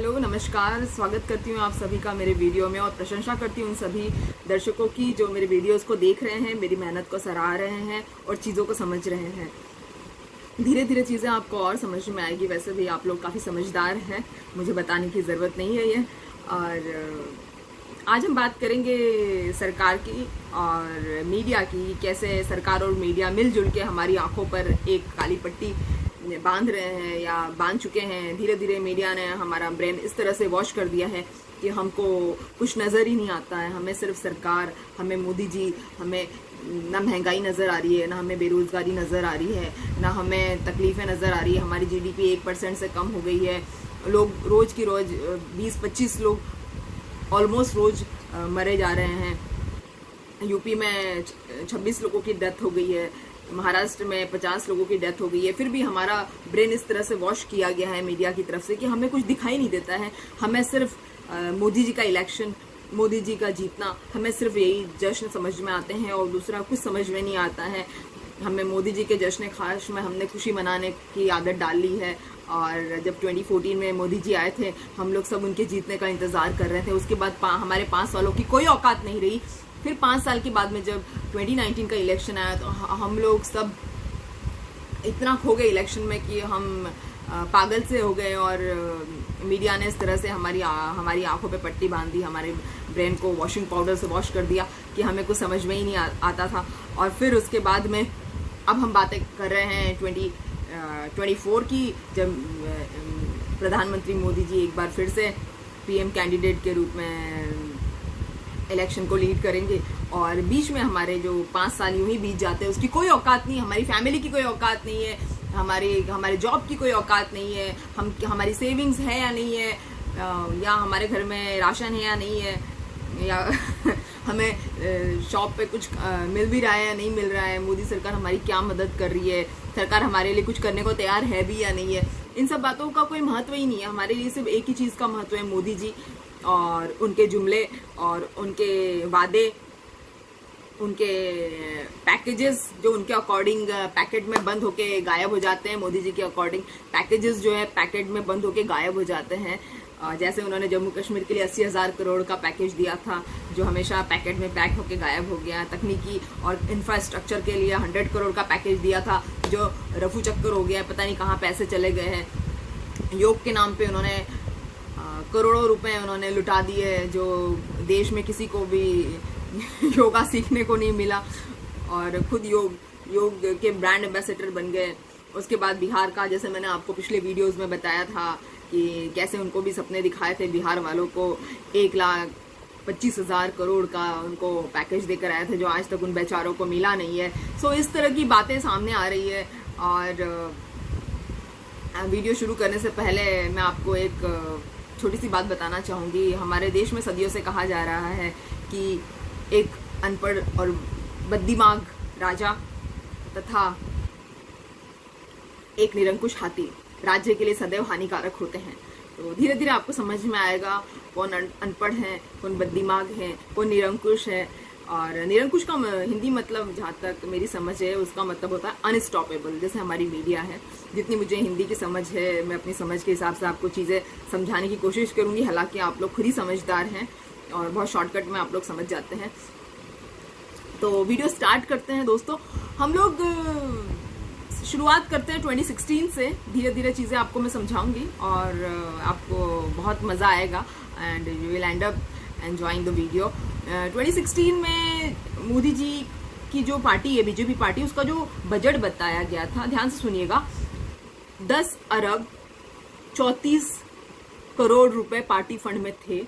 Hello नमस्कार, स्वागत करती हूँ आप सभी का मेरे वीडियो में और प्रशंसा करती हूँ उन सभी दर्शकों की जो मेरे वीडियोस को देख रहे हैं, मेरी मेहनत को सराह रहे हैं और चीज़ों को समझ रहे हैं। धीरे धीरे चीज़ें आपको और समझ में आएगी। वैसे भी आप लोग काफ़ी समझदार हैं, मुझे बताने की ज़रूरत नहीं है ये। और आज हम बात करेंगे सरकार की और मीडिया की, कैसे सरकार और मीडिया मिलजुल के हमारी आंखों पर एक काली पट्टी बांध रहे हैं या बांध चुके हैं। धीरे धीरे मीडिया ने हमारा ब्रेन इस तरह से वॉश कर दिया है कि हमको कुछ नज़र ही नहीं आता है। हमें सिर्फ सरकार, हमें मोदी जी, हमें ना महंगाई नज़र आ रही है, ना हमें बेरोज़गारी नज़र आ रही है, ना हमें तकलीफ़ें नज़र आ रही है। हमारी जीडीपी 1% से कम हो गई है। लोग रोज़ की रोज़ 20-25 लोग ऑलमोस्ट रोज़ मरे जा रहे हैं। यूपी में 26 लोगों की डेथ हो गई है, महाराष्ट्र में 50 लोगों की डेथ हो गई है। फिर भी हमारा ब्रेन इस तरह से वॉश किया गया है मीडिया की तरफ से कि हमें कुछ दिखाई नहीं देता है। हमें सिर्फ मोदी जी का इलेक्शन, मोदी जी का जीतना, हमें सिर्फ यही जश्न समझ में आते हैं और दूसरा कुछ समझ में नहीं आता है। हमें मोदी जी के जश्न खास में हमने खुशी मनाने की आदत डाल ली है। और जब 2014 में मोदी जी आए थे, हम लोग सब उनके जीतने का इंतज़ार कर रहे थे। उसके बाद हमारे 5 सालों की कोई औकात नहीं रही। फिर 5 साल के बाद में जब 2019 का इलेक्शन आया तो हम लोग सब इतना खो गए इलेक्शन में कि हम पागल से हो गए। और मीडिया ने इस तरह से हमारी आंखों पे पट्टी बांध दी, हमारे ब्रेन को वॉशिंग पाउडर से वॉश कर दिया कि हमें कुछ समझ में ही नहीं आता था। और फिर उसके बाद में अब हम बातें कर रहे हैं 2024 की, जब प्रधानमंत्री मोदी जी एक बार फिर से पीएम कैंडिडेट के रूप में इलेक्शन को लीड करेंगे। और बीच में हमारे जो 5 साल यूं ही बीत जाते हैं, उसकी कोई औकात नहीं, हमारी फैमिली की कोई औकात नहीं है, हमारे जॉब की कोई औकात नहीं है, हमारी सेविंग्स है या नहीं है, या हमारे घर में राशन है या नहीं है, या हमें शॉप पे कुछ मिल भी रहा है या नहीं मिल रहा है, मोदी सरकार हमारी क्या मदद कर रही है, सरकार हमारे लिए कुछ करने को तैयार है भी या नहीं है। इन सब बातों का कोई महत्व ही नहीं है। हमारे लिए सिर्फ एक ही चीज़ का महत्व है, मोदी जी और उनके जुमले और उनके वादे, उनके पैकेजेस जो उनके अकॉर्डिंग पैकेट में बंद होके गायब हो जाते हैं। मोदी जी के अकॉर्डिंग पैकेजेस जो है पैकेट में बंद होके गायब हो जाते हैं। जैसे उन्होंने जम्मू कश्मीर के लिए 80,000 करोड़ का पैकेज दिया था, जो हमेशा पैकेट में पैक होके गायब हो गया। तकनीकी और इंफ्रास्ट्रक्चर के लिए 100 करोड़ का पैकेज दिया था, जो रफू चक्कर हो गया, पता नहीं कहाँ पैसे चले गए हैं। योग के नाम पे उन्होंने करोड़ों रुपए उन्होंने लुटा दिए, जो देश में किसी को भी योगा सीखने को नहीं मिला, और खुद योग के ब्रांड एम्बेसडर बन गए। उसके बाद बिहार का, जैसे मैंने आपको पिछले वीडियोस में बताया था कि कैसे उनको भी सपने दिखाए थे, बिहार वालों को 1,25,000 करोड़ का उनको पैकेज देकर आए थे, जो आज तक उन बेचारों को मिला नहीं है। सो इस तरह की बातें सामने आ रही है। और वीडियो शुरू करने से पहले मैं आपको एक छोटी सी बात बताना चाहूँगी। हमारे देश में सदियों से कहा जा रहा है कि एक अनपढ़ और बददिमाग राजा तथा एक निरंकुश हाथी राज्य के लिए सदैव हानिकारक होते हैं। तो धीरे धीरे आपको समझ में आएगा कौन अनपढ़ है, कौन बददिमाग है, कौन निरंकुश है। और निरंकुश का हिंदी मतलब, जहाँ तक मेरी समझ है, उसका मतलब होता है अनस्टॉपेबल। जैसे हमारी मीडिया है, जितनी मुझे हिंदी की समझ है, मैं अपनी समझ के हिसाब से आपको चीज़ें समझाने की कोशिश करूँगी। हालांकि आप लोग खुद ही समझदार हैं और बहुत शॉर्टकट में आप लोग समझ जाते हैं। तो वीडियो स्टार्ट करते हैं दोस्तों। हम लोग शुरुआत करते हैं 2016 से। धीरे धीरे चीज़ें आपको मैं समझाऊंगी और आपको बहुत मज़ा आएगा and you will and up enjoying the video. 2016 में मोदी जी की जो पार्टी है, बीजेपी पार्टी, उसका जो बजट बताया गया था, ध्यान से सुनिएगा, 10 अरब 34 करोड़ रुपए पार्टी फंड में थे।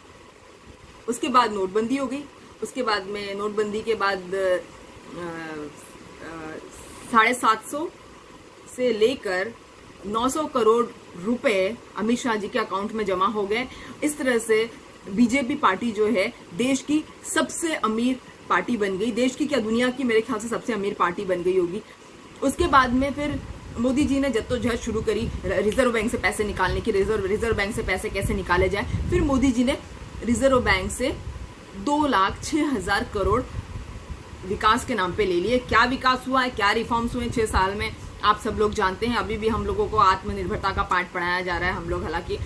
उसके बाद नोटबंदी हो गई। उसके बाद में नोटबंदी के बाद 750 से लेकर 900 करोड़ रुपए अमित शाह जी के अकाउंट में जमा हो गए। इस तरह से बीजेपी पार्टी जो है देश की सबसे अमीर पार्टी बन गई। देश की क्या, दुनिया की मेरे ख्याल से सबसे अमीर पार्टी बन गई होगी। उसके बाद में फिर मोदी जी ने जद्दोजहद शुरू करी रिजर्व बैंक से पैसे निकालने की। रिजर्व बैंक से पैसे कैसे निकाले जाए। फिर मोदी जी ने रिजर्व बैंक से 2,06,000 करोड़ विकास के नाम पे ले लिए। क्या विकास हुआ है, क्या रिफॉर्म्स हुए 6 साल में, आप सब लोग जानते हैं। अभी भी हम लोगों को आत्मनिर्भरता का पाठ पढ़ाया जा रहा है। हम लोग हालांकि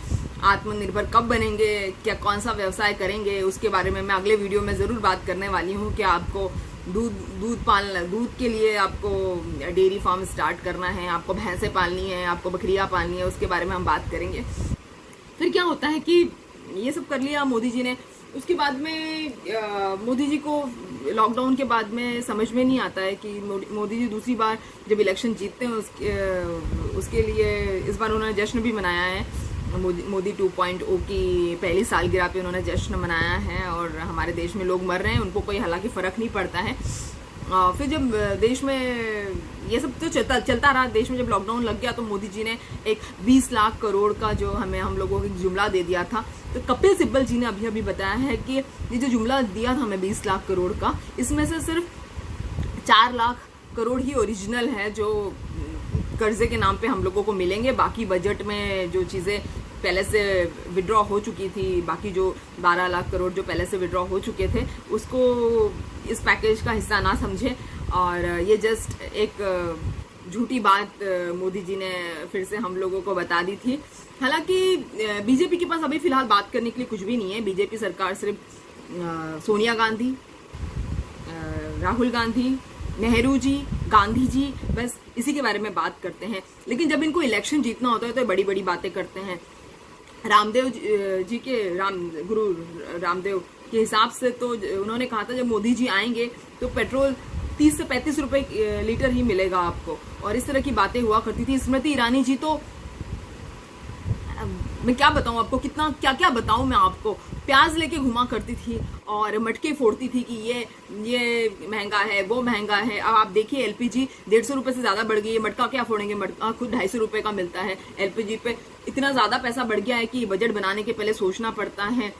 आत्मनिर्भर कब बनेंगे, क्या कौन सा व्यवसाय करेंगे, उसके बारे में मैं अगले वीडियो में ज़रूर बात करने वाली हूँ कि आपको दूध के लिए आपको डेयरी फार्म स्टार्ट करना है, आपको भैंसें पालनी है, आपको बकरियाँ पालनी है, उसके बारे में हम बात करेंगे। फिर क्या होता है कि ये सब कर लिया मोदी जी ने, उसके बाद में मोदी जी को लॉकडाउन के बाद में समझ में नहीं आता है कि मोदी जी दूसरी बार जब इलेक्शन जीतते हैं उसके लिए इस बार उन्होंने जश्न भी मनाया है। मोदी 2.0 की पहली सालगिरह पे उन्होंने जश्न मनाया है और हमारे देश में लोग मर रहे हैं, उनको कोई हालांकि फ़र्क नहीं पड़ता है। फिर जब देश में ये सब तो चलता रहा, देश में जब लॉकडाउन लग गया तो मोदी जी ने एक 20 लाख करोड़ का जो हम लोगों को जुमला दे दिया था। तो कपिल सिब्बल जी ने अभी बताया है कि ये जो जुमला दिया था हमें 20 लाख करोड़ का, इसमें से सिर्फ 4 लाख करोड़ ही ओरिजिनल है जो कर्जे के नाम पे हम लोगों को मिलेंगे। बाकी बजट में जो चीज़ें पहले से विड्रॉ हो चुकी थी, बाकी जो 12 लाख करोड़ जो पहले से विड्रॉ हो चुके थे, उसको इस पैकेज का हिस्सा ना समझे। और ये जस्ट एक झूठी बात मोदी जी ने फिर से हम लोगों को बता दी थी। हालांकि बीजेपी के पास अभी फिलहाल बात करने के लिए कुछ भी नहीं है। बीजेपी सरकार सिर्फ सोनिया गांधी, राहुल गांधी, नेहरू जी, गांधी जी, बस इसी के बारे में बात करते हैं। लेकिन जब इनको इलेक्शन जीतना होता है तो बड़ी बड़ी बातें करते हैं। रामदेव जी के गुरु रामदेव के हिसाब से तो उन्होंने कहा था जब मोदी जी आएंगे तो पेट्रोल 30 से 35 रुपए लीटर ही मिलेगा आपको, और इस तरह की बातें हुआ करती थी। स्मृति ईरानी जी तो मैं क्या बताऊं आपको, कितना क्या क्या बताऊं मैं आपको, प्याज लेके घुमा करती थी और मटके फोड़ती थी कि ये महंगा है, वो महंगा है। अब आप देखिए एलपीजी 150 रुपए से ज्यादा बढ़ गई है, मटका क्या फोड़ेंगे, मटका खुद 250 रुपए का मिलता है। एलपीजी पे इतना ज्यादा पैसा बढ़ गया है कि बजट बनाने के पहले सोचना पड़ता है।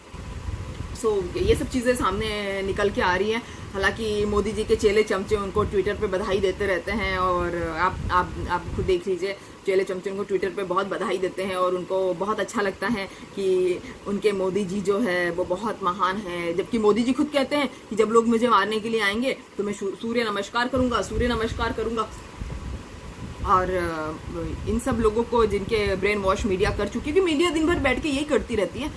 ये सब चीजें सामने निकल के आ रही है। हालांकि मोदी जी के चेले चमचे उनको ट्विटर पे बधाई देते रहते हैं, और आप खुद देख लीजिए, चेले चमचे उनको ट्विटर पे बहुत बधाई देते हैं और उनको बहुत अच्छा लगता है कि उनके मोदी जी जो है वो बहुत महान है। जबकि मोदी जी खुद कहते हैं कि जब लोग मुझे मारने के लिए आएंगे तो मैं सूर्य नमस्कार करूंगा। और इन सब लोगों को जिनके ब्रेन वॉश मीडिया कर चुकी है, क्योंकि मीडिया दिन भर बैठ के यही करती रहती है।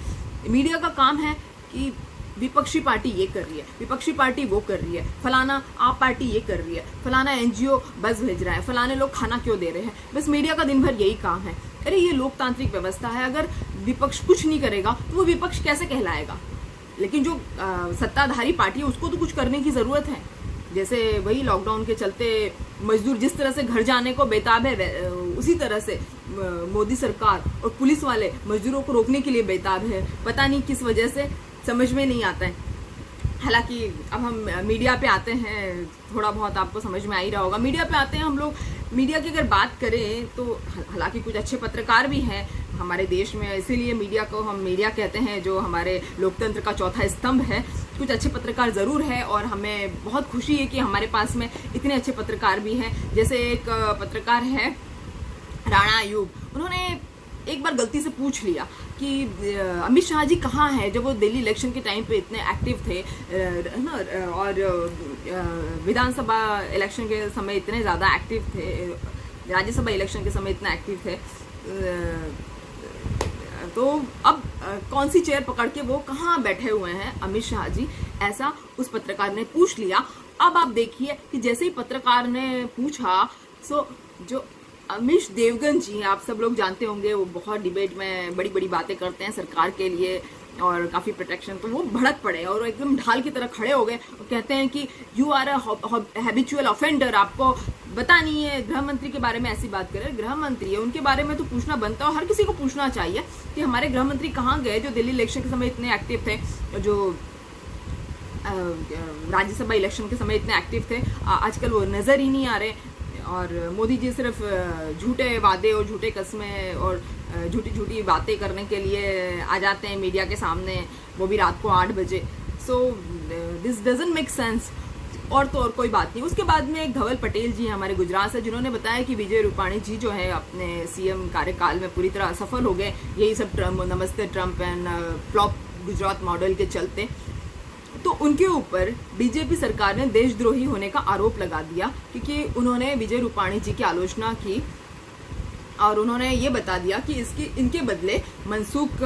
मीडिया का काम है कि विपक्षी पार्टी ये कर रही है, विपक्षी पार्टी वो कर रही है, फलाना आप पार्टी ये कर रही है, फलाना एनजीओ बस भेज रहा है, फलाने लोग खाना क्यों दे रहे हैं। बस मीडिया का दिन भर यही काम है। अरे ये लोकतांत्रिक व्यवस्था है, अगर विपक्ष कुछ नहीं करेगा तो वो विपक्ष कैसे कहलाएगा। लेकिन जो सत्ताधारी पार्टी है उसको तो कुछ करने की जरूरत है। जैसे वही लॉकडाउन के चलते मजदूर जिस तरह से घर जाने को बेताब है, उसी तरह से मोदी सरकार और पुलिस वाले मजदूरों को रोकने के लिए बेताब है। पता नहीं किस वजह से, समझ में नहीं आता है। हालांकि अब हम मीडिया पे आते हैं, थोड़ा बहुत आपको समझ में आ ही रहा होगा। मीडिया पे आते हैं हम लोग। मीडिया की अगर बात करें तो हालांकि कुछ अच्छे पत्रकार भी हैं हमारे देश में, इसीलिए मीडिया को हम मीडिया कहते हैं, जो हमारे लोकतंत्र का चौथा स्तंभ है। कुछ अच्छे पत्रकार ज़रूर है और हमें बहुत खुशी है कि हमारे पास में इतने अच्छे पत्रकार भी हैं। जैसे एक पत्रकार है राणा अयूब, उन्होंने एक बार गलती से पूछ लिया कि अमित शाह जी कहाँ हैं, जब वो दिल्ली इलेक्शन के टाइम पे इतने एक्टिव थे ना, और विधानसभा इलेक्शन के समय इतने ज़्यादा एक्टिव थे, राज्यसभा इलेक्शन के समय इतना एक्टिव थे, तो अब कौन सी चेयर पकड़ के वो कहाँ बैठे हुए हैं अमित शाह जी, ऐसा उस पत्रकार ने पूछ लिया। अब आप देखिए कि जैसे ही पत्रकार ने पूछा, सो जो अमीश देवगन जी, आप सब लोग जानते होंगे, वो बहुत डिबेट में बड़ी बड़ी बातें करते हैं सरकार के लिए और काफ़ी प्रोटेक्शन, तो वो भड़क पड़े और एकदम ढाल की तरह खड़े हो गए और कहते हैं कि you are a habitual offender, आपको पता नहीं है। गृह मंत्री के बारे में ऐसी बात करें, गृह मंत्री है, उनके बारे में तो पूछना बनता है और हर किसी को पूछना चाहिए कि हमारे गृह मंत्री कहाँ गए जो दिल्ली इलेक्शन के समय इतने एक्टिव थे, जो राज्यसभा इलेक्शन के समय इतने एक्टिव थे, आजकल वो नज़र ही नहीं आ रहे। और मोदी जी सिर्फ झूठे वादे और झूठे कस्में और झूठी झूठी बातें करने के लिए आ जाते हैं मीडिया के सामने, वो भी रात को 8 बजे। So this doesn't make sense. और तो और कोई बात नहीं। उसके बाद में एक धवल पटेल जी हमारे गुजरात से, जिन्होंने बताया कि विजय रूपाणी जी जो है अपने सीएम कार्यकाल में पूरी तरह असफल हो गए, यही सब नमस्ते Trump and flop Gujarat model के चलते। तो उनके ऊपर बीजेपी सरकार ने देशद्रोही होने का आरोप लगा दिया, क्योंकि उन्होंने विजय रूपाणी जी की आलोचना की और उन्होंने ये बता दिया कि इनके बदले मनसुख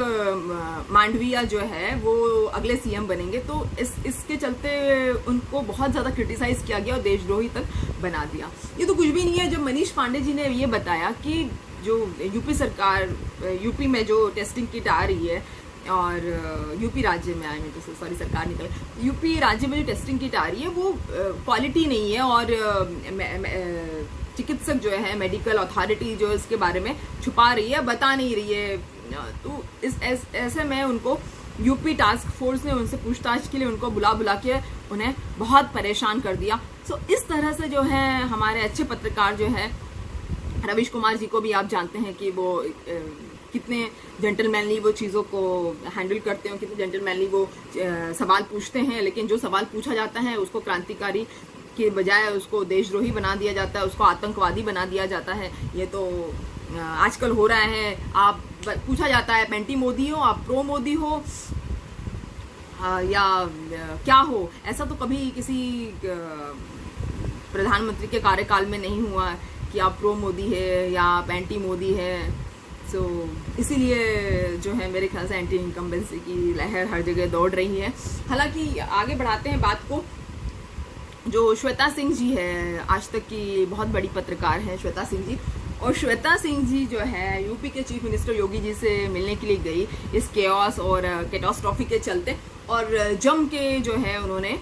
मांडविया जो है वो अगले सीएम बनेंगे। तो इसके चलते उनको बहुत ज़्यादा क्रिटिसाइज किया गया और देशद्रोही तक बना दिया। ये तो कुछ भी नहीं है। जब मनीष पांडे जी ने ये बताया कि जो यूपी में जो टेस्टिंग किट आ रही है, और यूपी राज्य में आई तो सॉरी सरकार निकल, यूपी राज्य में जो टेस्टिंग किट आ रही है वो क्वालिटी नहीं है, और चिकित्सक जो है, मेडिकल अथॉरिटी जो इसके बारे में छुपा रही है, बता नहीं रही है। तो ऐसे में उनको यूपी टास्क फोर्स ने उनसे पूछताछ के लिए उनको बुला के उन्हें बहुत परेशान कर दिया। सो इस तरह से जो है हमारे अच्छे पत्रकार जो है, रवीश कुमार जी को भी आप जानते हैं कि वो कितने जेंटलमैनली वो चीज़ों को हैंडल करते हैं, कितने जेंटलमैनली वो सवाल पूछते हैं। लेकिन जो सवाल पूछा जाता है उसको क्रांतिकारी के बजाय उसको देशद्रोही बना दिया जाता है, उसको आतंकवादी बना दिया जाता है। ये तो आजकल हो रहा है। आप पूछा जाता है पेंटी मोदी हो, आप प्रो मोदी हो, या क्या हो। ऐसा तो कभी किसी प्रधानमंत्री के कार्यकाल में नहीं हुआ कि आप प्रो मोदी है या पेंटी मोदी है। सो इसीलिए जो है मेरे ख्याल से एंटी इनकम्बेंसी की लहर हर जगह दौड़ रही है। हालांकि आगे बढ़ाते हैं बात को। जो श्वेता सिंह जी है, आज तक की बहुत बड़ी पत्रकार है श्वेता सिंह जी, और श्वेता सिंह जी जो है यूपी के चीफ मिनिस्टर योगी जी से मिलने के लिए गई इस केओस और कैटास्ट्रॉफी के चलते, और जम के जो है उन्होंने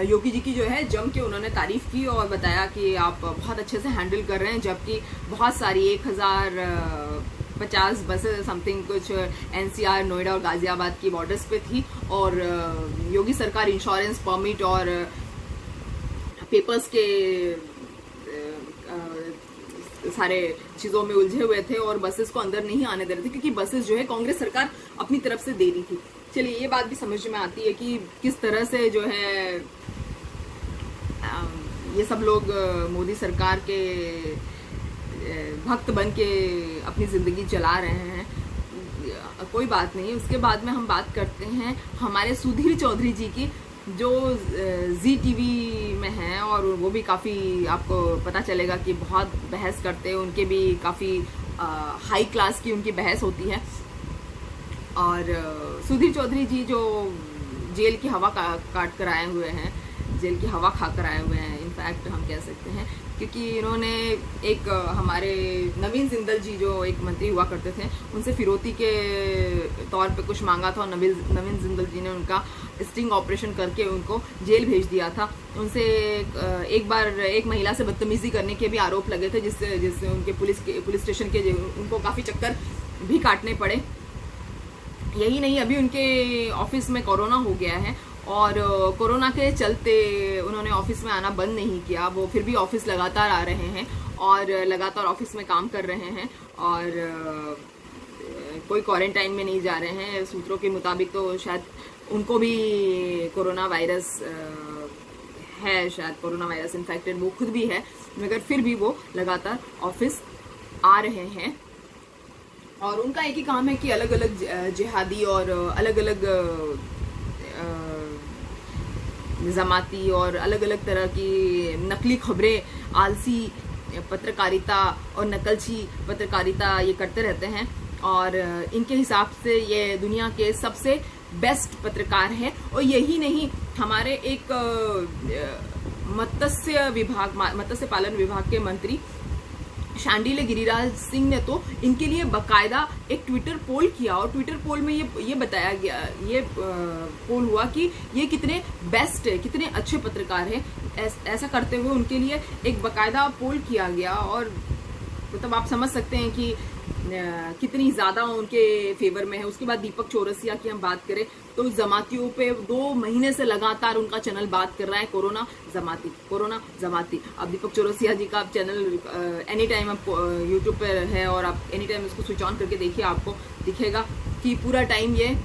योगी जी की जो है जम के उन्होंने तारीफ की और बताया कि आप बहुत अच्छे से हैंडल कर रहे हैं। जबकि बहुत सारी 1050 बसेस समथिंग कुछ एनसीआर, नोएडा और गाजियाबाद की बॉर्डर्स पे थी, और योगी सरकार इंश्योरेंस, परमिट और पेपर्स के सारे चीज़ों में उलझे हुए थे और बसेस को अंदर नहीं आने दे रहे थे, क्योंकि बसेस जो है कांग्रेस सरकार अपनी तरफ से दे रही थी। चलिए ये बात भी समझ में आती है कि किस तरह से जो है ये सब लोग मोदी सरकार के भक्त बन के अपनी ज़िंदगी चला रहे हैं। कोई बात नहीं। उसके बाद में हम बात करते हैं हमारे सुधीर चौधरी जी की, जो जी टीवी में हैं, और वो भी काफ़ी आपको पता चलेगा कि बहुत बहस करते हैं। उनके भी काफ़ी हाई क्लास की उनकी बहस होती है। और सुधीर चौधरी जी जो जेल की हवा काट कर आए हुए हैं, जेल की हवा खा कर आए हुए हैं इनफैक्ट हम कह सकते हैं, क्योंकि इन्होंने एक हमारे नवीन जिंदल जी जो एक मंत्री हुआ करते थे उनसे फिरौती के तौर पे कुछ मांगा था, और नवीन जिंदल जी ने उनका स्टिंग ऑपरेशन करके उनको जेल भेज दिया था। उनसे एक बार एक महिला से बदतमीजी करने के भी आरोप लगे थे, जिससे उनके पुलिस स्टेशन के उनको काफ़ी चक्कर भी काटने पड़े। यही नहीं, अभी उनके ऑफिस में कोरोना हो गया है, और कोरोना के चलते उन्होंने ऑफिस में आना बंद नहीं किया। वो फिर भी ऑफिस लगातार आ रहे हैं और लगातार ऑफिस में काम कर रहे हैं, और कोई क्वारंटाइन में नहीं जा रहे हैं। सूत्रों के मुताबिक तो शायद उनको भी कोरोना वायरस है, शायद कोरोना वायरस इन्फेक्टेड वो खुद भी है, मगर फिर भी वो लगातार ऑफिस आ रहे हैं। और उनका एक ही काम है कि अलग अलग जिहादी और अलग अलग जमाती और अलग अलग तरह की नकली खबरें, आलसी पत्रकारिता और नकलची पत्रकारिता ये करते रहते हैं, और इनके हिसाब से ये दुनिया के सबसे बेस्ट पत्रकार है। और यही नहीं, हमारे एक मत्स्य पालन विभाग के मंत्री शांडिल्य गिरिराज सिंह ने तो इनके लिए बकायदा एक ट्विटर पोल किया, और ट्विटर पोल में ये बताया गया, ये पोल हुआ कि ये कितने बेस्ट है, कितने अच्छे पत्रकार हैं। ऐसा करते हुए उनके लिए एक बकायदा पोल किया गया, और मतलब आप समझ सकते हैं कि कितनी ज़्यादा उनके फेवर में है। उसके बाद दीपक चौरसिया की हम बात करें तो जमातियों पे 2 महीने से लगातार उनका चैनल बात कर रहा है कोरोना जमाती। अब दीपक चौरसिया जी का चैनल एनी टाइम आप यूट्यूब पे है, और आप एनी टाइम इसको स्विच ऑन करके देखिए, आपको दिखेगा कि पूरा टाइम ये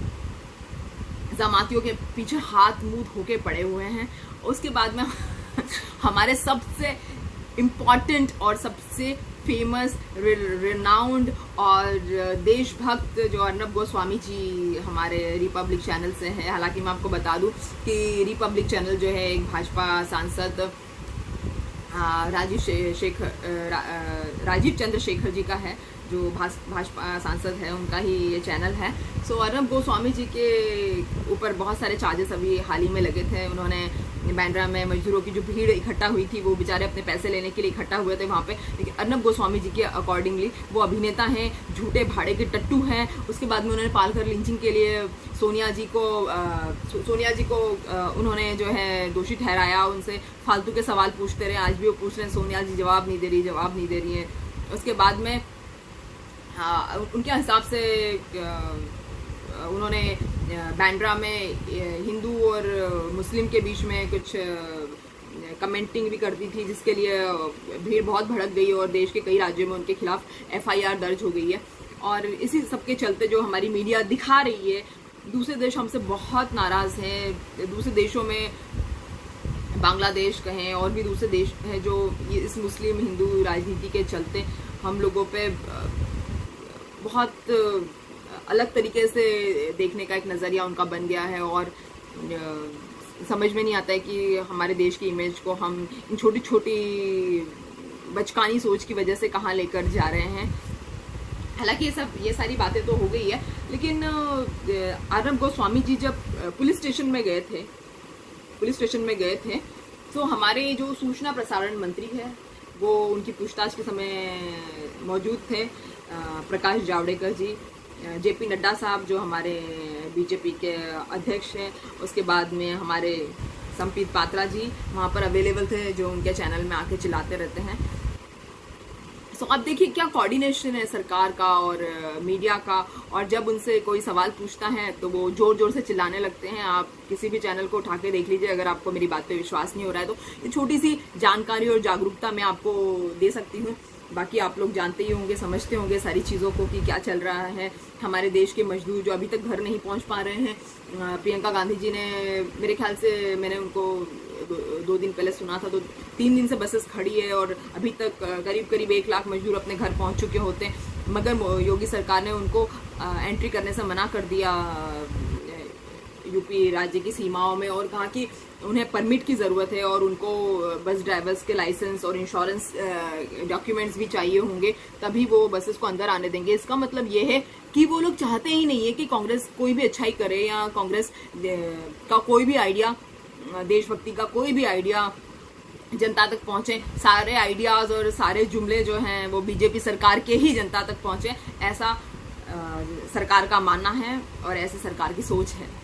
जमातियों के पीछे हाथ मुंह धोके पड़े हुए हैं। उसके बाद में हमारे सबसे इम्पॉर्टेंट और सबसे फेमस, रिनाउंड और देशभक्त जो अर्नब गोस्वामी जी हमारे रिपब्लिक चैनल से हैं। हालांकि मैं आपको बता दूं कि रिपब्लिक चैनल जो है एक भाजपा सांसद राजीव चंद्रशेखर जी का है, जो भाजपा सांसद है उनका ही ये चैनल है। सो अर्नब गोस्वामी जी के ऊपर बहुत सारे चार्जेस अभी हाल ही में लगे थे। उन्होंने बांद्रा में मजदूरों की जो भीड़ इकट्ठा हुई थी, वो बेचारे अपने पैसे लेने के लिए इकट्ठा हुए थे वहाँ पे, लेकिन अर्नब गोस्वामी जी के अकॉर्डिंगली वो अभिनेता हैं, झूठे भाड़े के टट्टू हैं। उसके बाद में उन्होंने पालघर लिंचिंग के लिए सोनिया जी को उन्होंने जो है दोषी ठहराया, उनसे फालतू के सवाल पूछते रहे। आज भी वो पूछ रहे हैं, सोनिया जी जवाब नहीं दे रही है। उसके बाद में उनके हिसाब से उन्होंने बांद्रा में हिंदू और मुस्लिम के बीच में कुछ कमेंटिंग भी करती थी, जिसके लिए भीड़ बहुत भड़क गई और देश के कई राज्यों में उनके खिलाफ FIR दर्ज हो गई है। और इसी सब के चलते जो हमारी मीडिया दिखा रही है, दूसरे देश हमसे बहुत नाराज़ हैं। दूसरे देशों में बांग्लादेश कहें और भी दूसरे देश हैं जो इस मुस्लिम हिंदू राजनीति के चलते हम लोगों पे बहुत अलग तरीके से देखने का एक नज़रिया उनका बन गया है। और समझ में नहीं आता है कि हमारे देश की इमेज को हम इन छोटी छोटी बचकानी सोच की वजह से कहाँ लेकर जा रहे हैं। हालांकि ये सारी बातें तो हो गई है, लेकिन अर्नब गोस्वामी जी जब पुलिस स्टेशन में गए थे तो हमारे जो सूचना प्रसारण मंत्री है वो उनकी पूछताछ के समय मौजूद थे। प्रकाश जावड़ेकर जी, JP नड्डा साहब जो हमारे BJP के अध्यक्ष हैं, उसके बाद में हमारे संपीत पात्रा जी वहाँ पर अवेलेबल थे, जो उनके चैनल में आके चिल्लाते रहते हैं। सो अब देखिए क्या कोऑर्डिनेशन है सरकार का और मीडिया का। और जब उनसे कोई सवाल पूछता है तो वो जोर जोर से चिल्लाने लगते हैं। आप किसी भी चैनल को उठा के देख लीजिए, अगर आपको मेरी बात पे विश्वास नहीं हो रहा है तो ये छोटी सी जानकारी और जागरूकता मैं आपको दे सकती हूँ। बाकी आप लोग जानते ही होंगे, समझते होंगे सारी चीज़ों को कि क्या चल रहा है। हमारे देश के मजदूर जो अभी तक घर नहीं पहुँच पा रहे हैं, प्रियंका गांधी जी ने, मेरे ख्याल से मैंने उनको 2 दिन पहले सुना था, तो 3 दिन से बसेस खड़ी है और अभी तक करीब 1 लाख मजदूर अपने घर पहुंच चुके होते हैं। मगर योगी सरकार ने उनको एंट्री करने से मना कर दिया यूपी राज्य की सीमाओं में, और कहा कि उन्हें परमिट की ज़रूरत है और उनको बस ड्राइवर्स के लाइसेंस और इंश्योरेंस डॉक्यूमेंट्स भी चाहिए होंगे, तभी वो बसेस को अंदर आने देंगे। इसका मतलब ये है कि वो लोग चाहते ही नहीं है कि कांग्रेस कोई भी अच्छाई करे या कांग्रेस का कोई भी आइडिया, देशभक्ति का कोई भी आइडिया जनता तक पहुंचे। सारे आइडियाज़ और सारे जुमले जो हैं वो BJP सरकार के ही जनता तक पहुंचे, ऐसा सरकार का मानना है और ऐसी सरकार की सोच है।